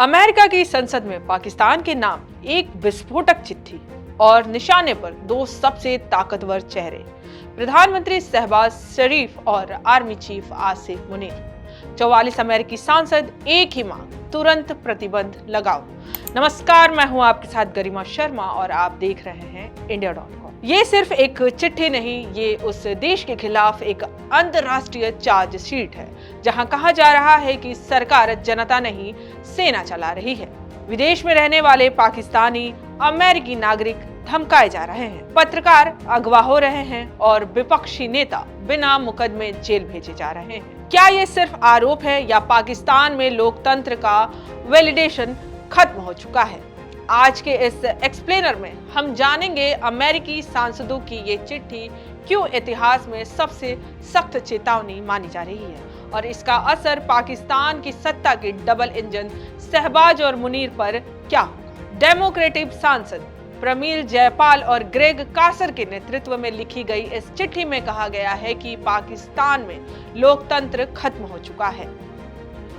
America की संसद में पाकिस्तान के नाम एक विस्फोटक चिट्ठी और निशाने पर दो सबसे ताकतवर चेहरे, प्रधानमंत्री शहबाज शरीफ और आर्मी चीफ आसिफ मुनीर। 44 अमेरिकी सांसद, एक ही मांग, तुरंत प्रतिबंध लगाओ। नमस्कार, मैं हूं आपके साथ गरिमा शर्मा और आप देख रहे हैं इंडिया.com। ये सिर्फ एक चिट्ठी नहीं, ये उस देश के खिलाफ एक अंतर्राष्ट्रीय चार्जशीट है जहां कहा जा रहा है कि सरकार जनता नहीं, सेना चला रही है। विदेश में रहने वाले पाकिस्तानी अमेरिकी नागरिक धमकाए जा रहे हैं, पत्रकार अगवा हो रहे हैं और विपक्षी नेता बिना मुकदमे जेल भेजे जा रहे हैं। क्या ये सिर्फ आरोप है या पाकिस्तान में लोकतंत्र का वैलिडेशन खत्म हो चुका है? आज के इस एक्सप्लेनर में हम जानेंगे अमेरिकी सांसदों की ये चिट्ठी क्यों इतिहास में सबसे सख्त चेतावनी मानी जा रही है और इसका असर पाकिस्तान की सत्ता के डबल इंजन शहबाज और मुनीर पर क्या होगा। डेमोक्रेटिक सांसद प्रमील जयपाल और ग्रेग कासर के नेतृत्व में लिखी गई इस चिट्ठी में कहा गया है कि पाकिस्तान में लोकतंत्र खत्म हो चुका है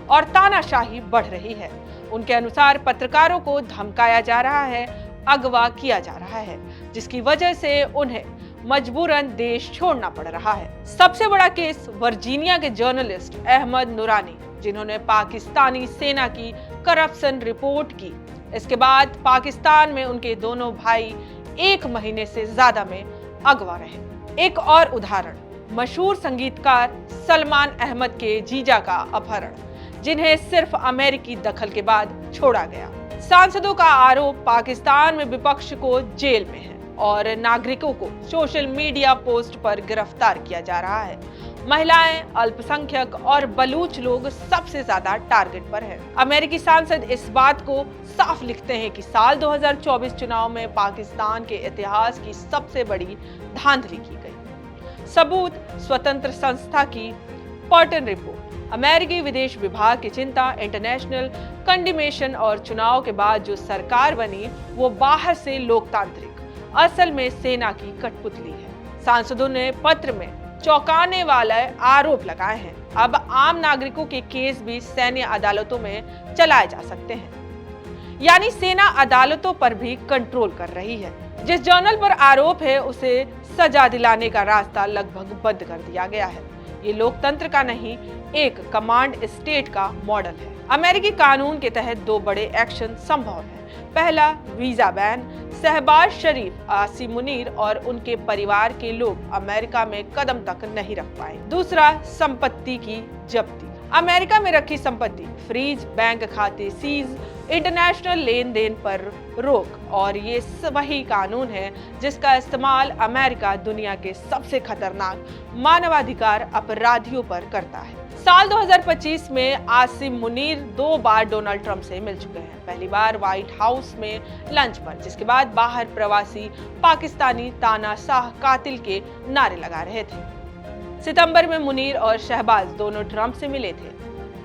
और तानाशाही बढ़ रही है। उनके अनुसार पत्रकारों को धमकाया जा रहा है, अगवा किया जा रहा है, जिसकी वजह से उन्हें मजबूरन देश छोड़ना पड़ रहा है। सबसे बड़ा केस वर्जीनिया के जर्नलिस्ट अहमद नूरानी, जिन्होंने पाकिस्तानी सेना की करप्शन रिपोर्ट की। इसके बाद पाकिस्तान में उनके दोनों भाई 1 महीने से ज्यादा में अगवा रहे। एक और उदाहरण, मशहूर संगीतकार सलमान अहमद के जीजा का अपहरण, जिन्हें सिर्फ अमेरिकी दखल के बाद छोड़ा गया। सांसदों का आरोप पाकिस्तान में विपक्ष को जेल में है और नागरिकों को सोशल मीडिया पोस्ट पर गिरफ्तार किया जा रहा है। महिलाएं, अल्पसंख्यक और बलूच लोग सबसे ज्यादा टारगेट पर हैं। अमेरिकी सांसद इस बात को साफ लिखते हैं कि साल 2024 चुनाव में पाकिस्तान के इतिहास की सबसे बड़ी धांधली की गई। सबूत स्वतंत्र संस्था की पर्टन रिपोर्ट, अमेरिकी विदेश विभाग की चिंता, इंटरनेशनल कंडेमेशन और चुनाव के बाद जो सरकार बनी वो बाहर से लोकतांत्रिक, असल में सेना की कठपुतली है। सांसदों ने पत्र में चौंकाने वाले आरोप लगाए हैं। अब आम नागरिकों के केस भी सैन्य अदालतों में चलाए जा सकते हैं, यानी सेना अदालतों पर भी कंट्रोल कर रही है। जिस जर्नल पर आरोप है उसे सजा दिलाने का रास्ता लगभग बंद कर दिया गया है। ये लोकतंत्र का नहीं, एक कमांड स्टेट का मॉडल है। अमेरिकी कानून के तहत 2 बड़े एक्शन संभव हैं। पहला, वीजा बैन, शहबाज शरीफ, आसिफ मुनीर और उनके परिवार के लोग अमेरिका में कदम तक नहीं रख पाए। दूसरा, संपत्ति की जब्ती, अमेरिका में रखी संपत्ति फ्रीज, बैंक खाते सीज, इंटरनेशनल लेन देन पर रोक। और ये वही कानून है जिसका इस्तेमाल अमेरिका दुनिया के सबसे खतरनाक मानवाधिकार अपराधियों पर करता है। साल 2025 में आसिफ मुनीर 2 बार डोनाल्ड ट्रंप से मिल चुके हैं। पहली बार व्हाइट हाउस में लंच पर, जिसके बाद बाहर प्रवासी पाकिस्तानी तानाशाह कातिल के नारे लगा रहे थे। सितंबर में मुनीर और शहबाज दोनों ट्रंप से मिले थे।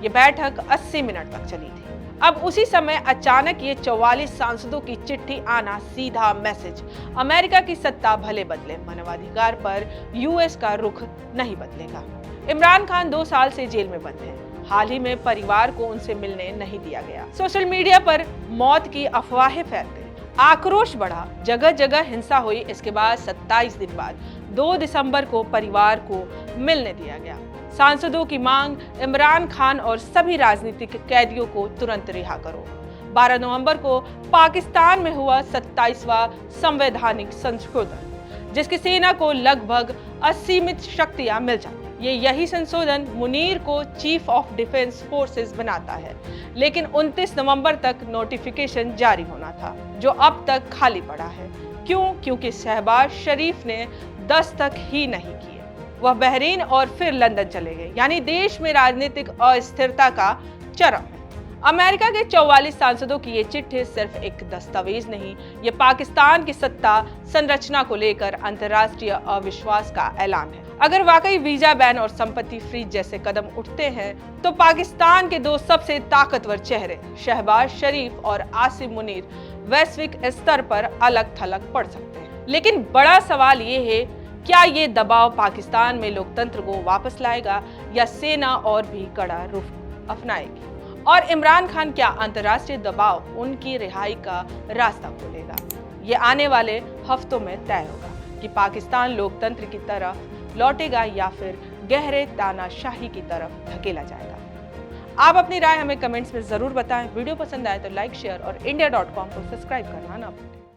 ये बैठक 80 मिनट तक चली थी। अब उसी समय अचानक ये 44 सांसदों की चिट्ठी आना सीधा मैसेज, अमेरिका की सत्ता भले बदले, मानवाधिकार पर यूएस का रुख नहीं बदलेगा। इमरान खान 2 साल से जेल में बंद हैं। हाल ही में परिवार को उनसे मिलने नहीं दिया गया। सोशल मीडिया पर मौत की अफवाहें फैल गई, आक्रोश बढ़ा, जगह जगह हिंसा हुई। इसके बाद 27 दिन बाद 2 दिसंबर को परिवार को मिलने दिया गया। सांसदों की मांग, इमरान खान और सभी राजनीतिक कैदियों को तुरंत रिहा करो। 12 नवंबर को पाकिस्तान में हुआ 27वां संवैधानिक संशोधन, जिसकी सेना को लगभग असीमित शक्तियां मिल जाती। यही संशोधन मुनीर को चीफ ऑफ डिफेंस फोर्सेस बनाता है, लेकिन 29 नवंबर तक नोटिफिकेशन जारी होना था, जो अब तक खाली पड़ा है। क्यों? क्योंकि शहबाज शरीफ ने दस्तखत ही नहीं किए। वह बहरीन और फिर लंदन चले गए, यानी देश में राजनीतिक अस्थिरता का चरम है। अमेरिका के 44 सांसदों की ये चिट्ठी सिर्फ एक दस्तावेज नहीं, ये पाकिस्तान की सत्ता संरचना को लेकर अंतर्राष्ट्रीय अविश्वास का ऐलान है। अगर वाकई वीजा बैन और संपत्ति फ्रीज जैसे कदम उठते हैं तो पाकिस्तान के 2 सबसे ताकतवर चेहरे, शहबाज शरीफ और आसिफ मुनीर, वैश्विक स्तर पर अलग थलग पड़ सकते हैं। लेकिन बड़ा सवाल ये है, क्या ये दबाव पाकिस्तान में लोकतंत्र को वापस लाएगा या सेना और भी कड़ा रुख अपनाएगी? और इमरान खान क्या अंतर्राष्ट्रीय दबाव उनकी रिहाई का रास्ता खोलेगा? ये आने वाले हफ्तों में तय होगा कि पाकिस्तान लोकतंत्र की तरफ लौटेगा या फिर गहरे तानाशाही की तरफ धकेला जाएगा। आप अपनी राय हमें कमेंट्स में जरूर बताएं। वीडियो पसंद आए तो लाइक, शेयर और India.com को सब्सक्राइब करना ना भूलें।